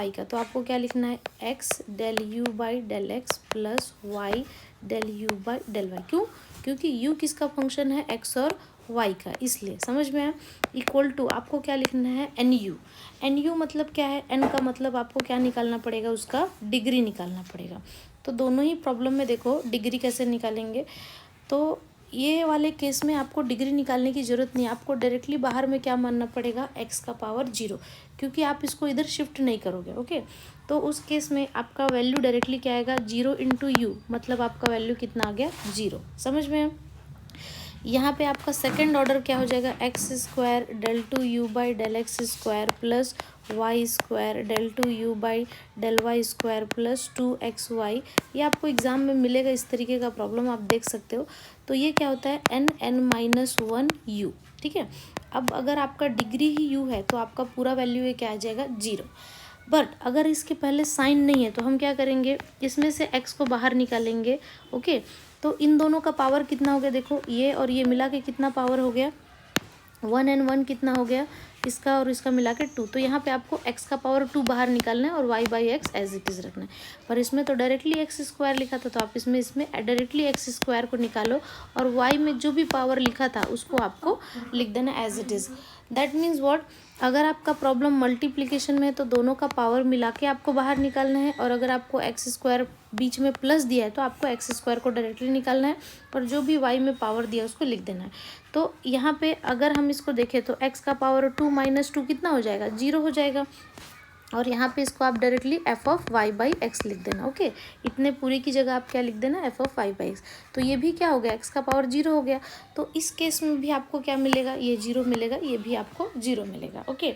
Y का, तो आपको क्या लिखना है, X del you by del x plus Y del you by del Y. क्यों? क्योंकि यू किसका फंक्शन है, एक्स और वाई का, इसलिए। समझ में आया? इक्वल टू आपको क्या लिखना है, एन यू। एन यू मतलब क्या है, एन का मतलब आपको क्या निकालना पड़ेगा, उसका डिग्री निकालना पड़ेगा। तो दोनों ही प्रॉब्लम में देखो डिग्री कैसे निकालेंगे। तो ये वाले केस में आपको डिग्री निकालने की ज़रूरत नहीं है, आपको डायरेक्टली बाहर में क्या मानना पड़ेगा, एक्स का पावर 0, क्योंकि आप इसको इधर शिफ्ट नहीं करोगे। ओके, तो उस केस में आपका वैल्यू डायरेक्टली क्या आएगा, 0 इंटू यू, मतलब आपका वैल्यू कितना आ गया, 0। समझ में? यहाँ पे आपका सेकेंड ऑर्डर क्या हो जाएगा, X square del two U by del X square plus Y square del two U by del Y square plus 2xy। ये आपको एग्जाम में मिलेगा, इस तरीके का प्रॉब्लम आप देख सकते हो। तो ये क्या होता है, n(n-1 u)। ठीक है, अब अगर आपका डिग्री ही u है तो आपका पूरा वैल्यू ये क्या आ जाएगा, 0। बट अगर इसके पहले साइन नहीं है तो हम क्या करेंगे, इसमें से x को बाहर निकालेंगे। ओके, तो इन दोनों का पावर कितना हो गया, देखो ये और ये मिला के कितना पावर हो गया, 1 कितना हो गया, इसका और इसका मिला के 2। तो यहाँ पे आपको x का पावर 2 बाहर निकालना है और y by X as it is रखना है। पर इसमें तो डायरेक्टली एक्स स्क्वायर लिखा था, तो आप इसमें डायरेक्टली एक्स स्क्वायर को निकालो और y में जो भी पावर लिखा था उसको आपको लिख देना as it is. That means what, अगर आपका प्रॉब्लम मल्टीप्लिकेशन में है तो दोनों का पावर मिला के आपको बाहर निकालना है, और अगर आपको एक्स स्क्वायर बीच में प्लस दिया है तो आपको एक्स स्क्वायर को डायरेक्टली निकालना है, और जो भी वाई में पावर दिया है उसको लिख देना है। तो यहाँ पे अगर हम इसको देखें तो एक्स का पावर 2 माइनस 2 कितना हो जाएगा, 0 हो जाएगा, और यहाँ पे इसको आप directly F of Y by X लिख देना। ओके, इतने पूरी की जगह आप क्या लिख देना, F of Y by X. तो ये भी क्या हो गया, एक्स का पावर 0 हो गया। तो इस केस में भी आपको क्या मिलेगा, ये 0 मिलेगा, ये भी आपको 0 मिलेगा। ओके,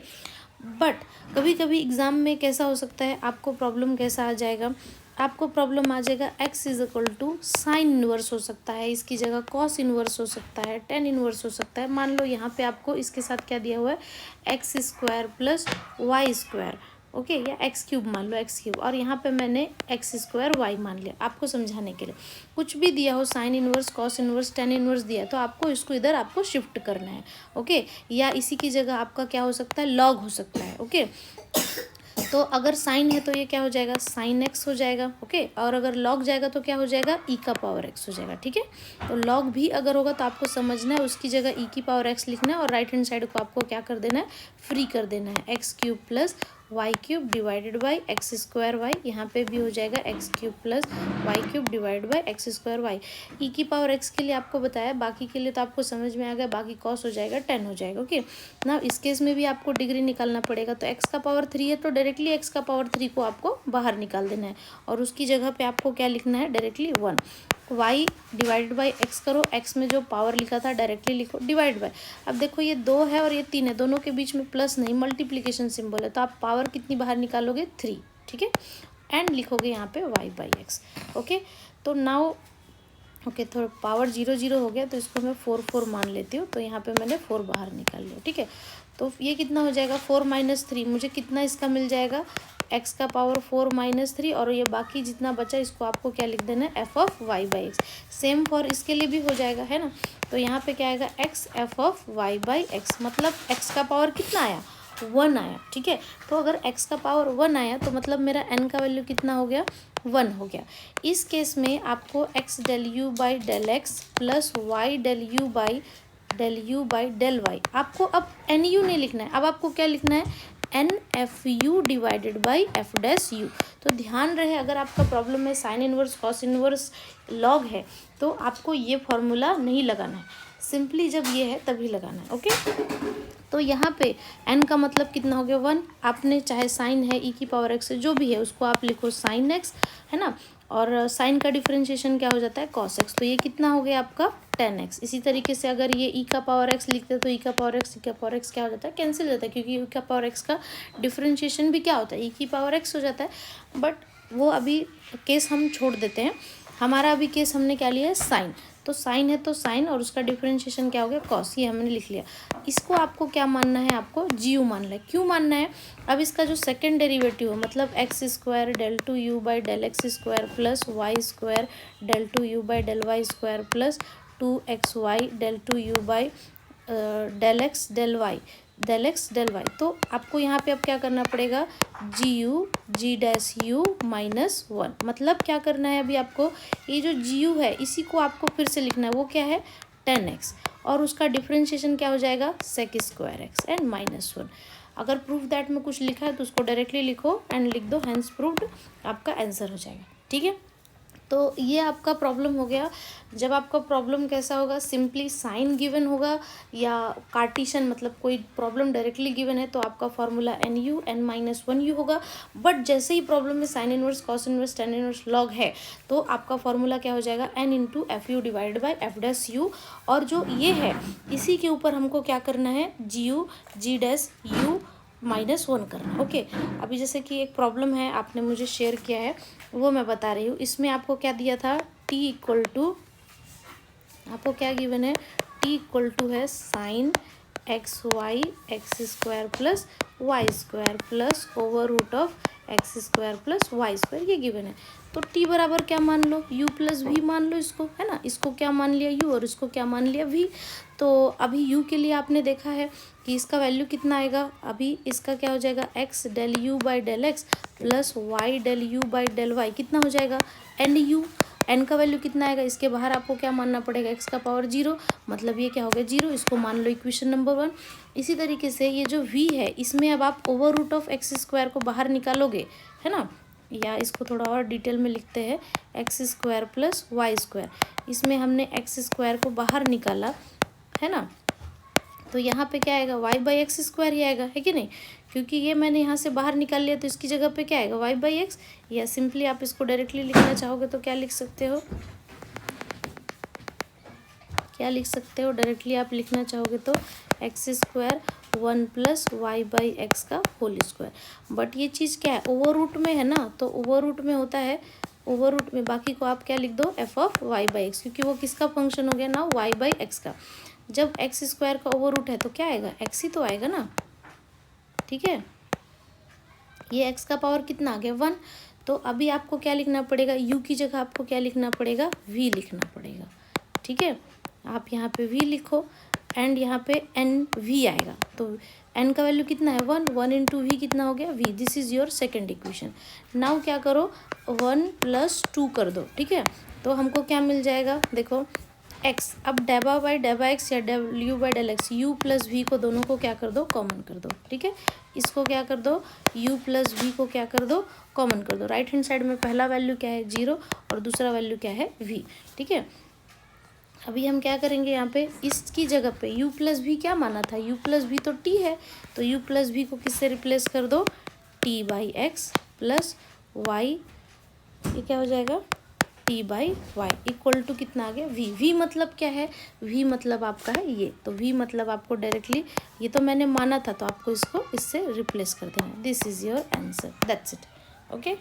बट कभी कभी एग्ज़ाम में कैसा हो सकता है, आपको प्रॉब्लम कैसा आ जाएगा, आपको प्रॉब्लम आ जाएगा X is equal to sine inverse हो सकता है, इसकी जगह कॉस इनवर्स हो सकता है, टेन इनवर्स हो सकता है। मान लो यहाँ पे आपको इसके साथ क्या दिया हुआ है, X square plus Y square. Okay, या एक्स क्यूब मान लो, एक्स क्यूब, और यहाँ पे मैंने एक्स स्क्वायर वाई मान लिया आपको समझाने के लिए। कुछ भी दिया हो, sign inverse, cos inverse, tan inverse दिया है, तो आपको इसको इधर आपको शिफ्ट करना है। ओके, या इसी की जगह आपका क्या हो सकता है, लॉग हो सकता है। ओके, तो अगर साइन है तो ये क्या हो जाएगा, साइन एक्स हो जाएगा। ओके, और अगर लॉग जाएगा तो क्या हो जाएगा, ई का पावर एक्स हो जाएगा। ठीक है, तो लॉग भी अगर होगा तो आपको समझना है, उसकी जगह ई की पावर एक्स लिखना है, और राइट हैंड साइड को आपको क्या कर देना है, फ्री कर देना है। X cube plus Y cube divided by X square Y, यहाँ पे भी हो जाएगा X cube plus Y cube divide by X square Y. E की पावर एक्स के लिए आपको बताया, बाकी के लिए तो आपको समझ में आ गया, बाकी कॉस हो जाएगा 10 हो जाएगा। ओके ना, इस केस में भी आपको डिग्री निकालना पड़ेगा। तो एक्स का पावर 3 है तो डायरेक्टली एक्स का पावर 3 को आपको बाहर निकाल देना है, और उसकी जगह पे आपको क्या लिखना है, directly 1। Y divided by X करो, एक्स में जो पावर लिखा था डायरेक्टली लिखो, डिवाइड बाय। अब देखो ये 2 है और ये 3 है, दोनों के बीच में प्लस नहीं, मल्टीप्लिकेशन सिंबल है, तो आप पावर कितनी बाहर निकालोगे, 3। ठीक है, एंड लिखोगे यहाँ पे वाई बाई एक्स। ओके, तो नाउ ओके, थोड़ा पावर 0 0 हो गया, तो इसको मैं 4 4 मान लेती हूँ। तो यहाँ पे मैंने 4 बाहर निकाल लिया। ठीक है, तो ये कितना हो जाएगा, 4 माइनस 3, मुझे कितना इसका मिल जाएगा, एक्स का पावर 4 माइनस 3, और ये बाकी जितना बचा इसको आपको क्या लिख देना है, f of Y by x. Same for इसके लिए भी हो जाएगा, है ना। तो यहाँ पे क्या आएगा, x f of Y by x, मतलब एक्स का पावर कितना आया, 1 आया। ठीक है, तो अगर x का पावर 1 आया तो मतलब मेरा n का वैल्यू कितना हो गया, 1 हो गया। इस केस में आपको x del you by del x plus Y del you by del y, आपको अब एन यू नहीं लिखना है, अब आपको क्या लिखना है, n f u divided by f dash u. तो ध्यान रहे, अगर आपका प्रॉब्लम में sine inverse, cos inverse, log है तो आपको ये फॉर्मूला नहीं लगाना है, सिंपली जब ये है तभी लगाना है। ओके, तो यहाँ पे n का मतलब कितना हो गया, 1। आपने चाहे साइन है ई की पावर एक्स जो भी है उसको आप लिखो साइन एक्स, है ना, और साइन का डिफरेंशिएशन क्या हो जाता है, कॉस एक्स। तो ये कितना हो गया आपका 10x। इसी तरीके से अगर ये ई का पावर एक्स लिखते तो ई का पावर एक्स क्या हो जाता है, कैंसिल हो जाता है, क्योंकि ई का पावर एक्स का डिफरेंशिएशन भी क्या होता है, ई की पावर एक्स हो जाता है। बट वो अभी केस हम छोड़ देते हैं, हमारा अभी केस हमने क्या लिया है, साइन। तो साइन है तो साइन, और उसका डिफरेंशिएशन क्या हो गया, कॉस, ये हमने लिख लिया। इसको आपको क्या मानना है, आपको जी यू मानना है। क्यों मानना है, अब इसका जो सेकंड डेरिवेटिव है, मतलब X square del two U by del X square plus Y square del two U by del Y square plus 2xy del two U by del X del Y, del X del Y. तो आपको यहाँ पे अब क्या करना पड़ेगा, G U G dash U minus one. मतलब क्या करना है अभी आपको, ये जो जी यू है इसी को आपको फिर से लिखना है, वो क्या है 10x, और उसका डिफ्रेंशिएशन क्या हो जाएगा sec square x and minus one. अगर प्रूफ दैट में कुछ लिखा है तो उसको डायरेक्टली लिखो एंड लिख दो, हैंस प्रूव्ड, आपका आंसर हो जाएगा। ठीक है, तो ये आपका प्रॉब्लम हो गया। जब आपका प्रॉब्लम कैसा होगा, सिंपली साइन गिवन होगा या कार्टिशन, मतलब कोई प्रॉब्लम डायरेक्टली गिवन है तो आपका formula n u n minus one u होगा। बट जैसे ही प्रॉब्लम में sine inverse cos inverse tan inverse log है तो आपका फॉर्मूला क्या हो जाएगा, n into f u divide by f dash u. और जो ये है इसी के ऊपर हमको क्या करना है, G U G dash U minus one करना। ओके, अभी जैसे कि एक प्रॉब्लम है आपने मुझे शेयर किया है, वो मैं बता रही हूँ। इसमें आपको क्या दिया था, t इक्वल टू, आपको क्या गिवन है, t इक्वल टू है sine x y x square plus Y square plus over root of x square plus Y square, ये गिवन है। तो t बराबर क्या मान लो, u प्लस वी मान लो इसको, है ना। इसको क्या मान लिया u और इसको क्या मान लिया v। तो अभी u के लिए आपने देखा है कि इसका वैल्यू कितना आएगा, अभी इसका क्या हो जाएगा, x del you by del x plus Y del you by del y, कितना हो जाएगा एन यू। एन का वैल्यू कितना आएगा, इसके बाहर आपको क्या मानना पड़ेगा, एक्स का पावर जीरो, मतलब ये क्या हो गया जीरो, इसको मान लो इक्वेशन नंबर वन। इसी तरीके से ये जो v है इसमें अब आप over root of x square को बाहर निकालोगे, है ना, या इसको थोड़ा और डिटेल में लिखते हैं, x square plus Y square, इसमें हमने एक्स स्क्वायर को बाहर निकाला, है ना। तो यहाँ पे क्या आएगा, वाई बाई एक्स स्क्वायर ही आएगा, है कि नहीं, क्योंकि ये मैंने यहाँ से बाहर निकाल लिया तो इसकी जगह पे क्या आएगा, वाई बाई एक्स। या सिंपली आप इसको डायरेक्टली लिखना चाहोगे तो क्या लिख सकते हो, क्या लिख सकते हो, डायरेक्टली आप लिखना चाहोगे तो x square one plus y by x का होल स्क्वायर। बट ये चीज़ क्या है, ओवर रूट में है ना, तो ओवर रूट में होता है, ओवर रूट में बाकी को आप क्या लिख दो, f of Y by x, क्योंकि वो किसका फंक्शन हो गया ना, वाई बाई एक्स का। जब एक्स स्क्वायर का ओवर रूट है तो क्या आएगा, एक्स ही तो आएगा ना। ठीक है, ये एक्स का पावर कितना आ गया, वन। तो अभी आपको क्या लिखना पड़ेगा, यू की जगह आपको क्या लिखना पड़ेगा, वी लिखना पड़ेगा। ठीक है, आप यहाँ पे वी लिखो एंड यहाँ पे एन वी आएगा। तो एन का वैल्यू कितना है, वन, वन इंटू वी कितना हो गया, v. This is your second equation. Now क्या करो, वन प्लस टू कर दो। ठीक है, तो हमको क्या मिल जाएगा, देखो एक्स, अब डेबा बाई डेबा एक्स या डब्ल्यू by del x, u plus v को दोनों को क्या कर दो, कॉमन कर दो। ठीक है, इसको क्या कर दो, u प्लस वी को क्या कर दो, कॉमन कर दो। राइट हैंड साइड में पहला वैल्यू क्या है, जीरो, और दूसरा वैल्यू क्या है, v। ठीक है, अभी हम क्या करेंगे, यहाँ पे इसकी जगह पे u प्लस वी क्या माना था, u प्लस वी तो t है, तो u प्लस वी को किससे रिप्लेस कर दो, t by x plus y, ये क्या हो जाएगा, t by y equal to कितना आ गया, v। v मतलब क्या है, v मतलब आपका है ये, तो v मतलब आपको डायरेक्टली, ये तो मैंने माना था तो आपको इसको इससे रिप्लेस कर देना है। This is your answer, that's it. Okay.